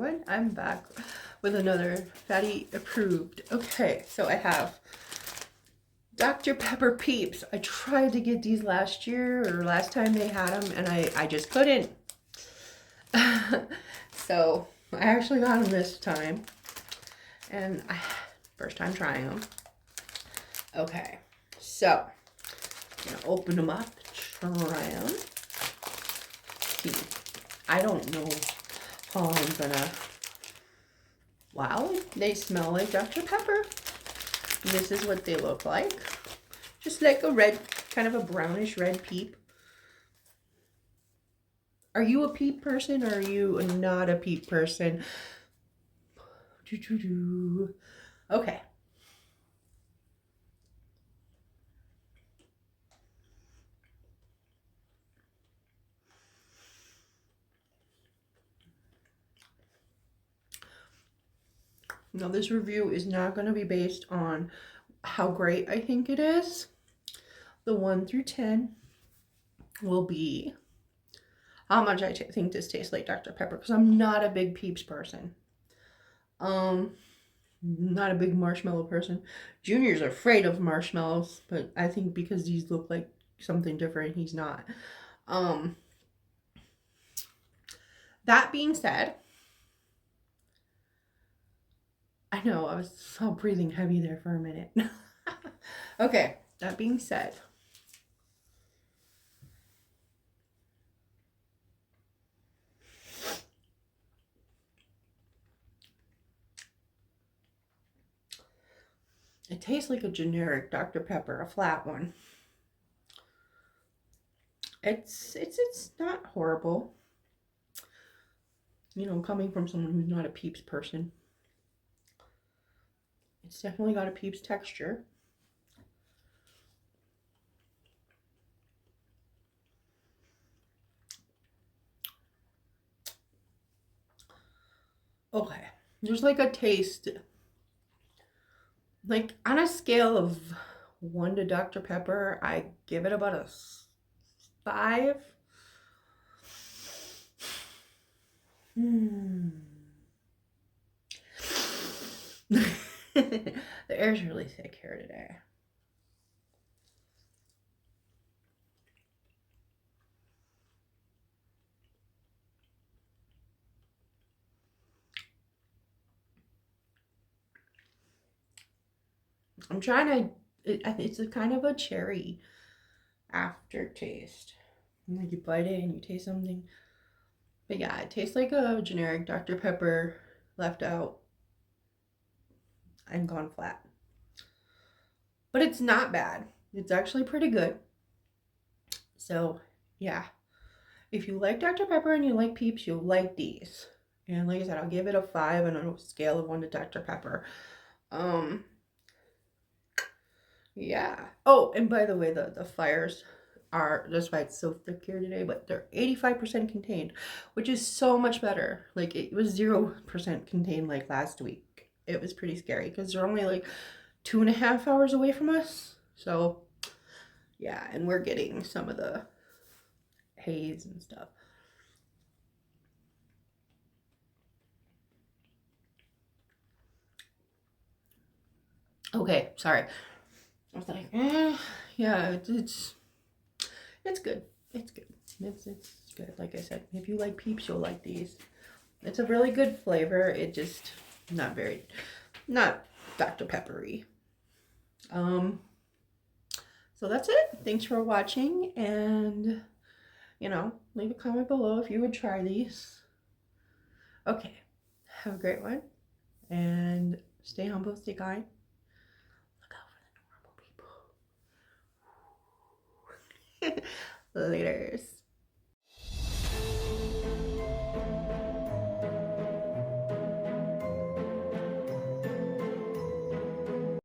everyone, I'm back with another Fatty Approved. Okay, so I have Dr. Pepper Peeps. I tried to get these last year or last time they had them and I just couldn't. So I actually got them this time and first time trying them. Okay, so I'm gonna open them up, try them. See, I don't know how I'm gonna. Wow, they smell like Dr. Pepper. This is what they look like. Just like a red, kind of a brownish red peep. Are you a peep person or are you not a peep person? Okay. Now this review is not going to be based on how great I think it is. The 1 through 10 will be how much I think this tastes like Dr. Pepper, because I'm not a big Peeps person. Not a big marshmallow person. Junior's afraid of marshmallows, but I think because these look like something different, he's not. That being said, I know I was all breathing heavy there for a minute. Okay, that being said, it tastes like a generic Dr. Pepper, a flat one. It's not horrible. You know, coming from someone who's not a Peeps person. It's definitely got a Peeps texture. Okay, there's like a taste. Like on a scale of 1 to Dr. Pepper, I give it about a 5. The air's really thick here today. I'm trying to, it's a kind of a cherry aftertaste. Like you bite it and you taste something. But yeah, it tastes like a generic Dr. Pepper left out and gone flat. But it's not bad. It's actually pretty good. So yeah, if you like Dr. Pepper and you like Peeps, you'll like these. And like I said, I'll give it a 5 on a scale of 1 to Dr. Pepper. Yeah. Oh, and by the way, the fires are, that's why it's so thick here today, but they're 85% contained, which is so much better. Like it was 0% contained like last week. It was pretty scary because they're only like 2.5 hours away from us. So yeah, and we're getting some of the haze and stuff. Okay, sorry. I was like, yeah, it's good. It's good. It's good. Like I said, if you like Peeps, you'll like these. It's a really good flavor. It just not Dr. Peppery. So that's it. Thanks for watching, and you know, leave a comment below if you would try these. Okay, have a great one, and stay humble, stay kind. Look out for the normal people. Laters.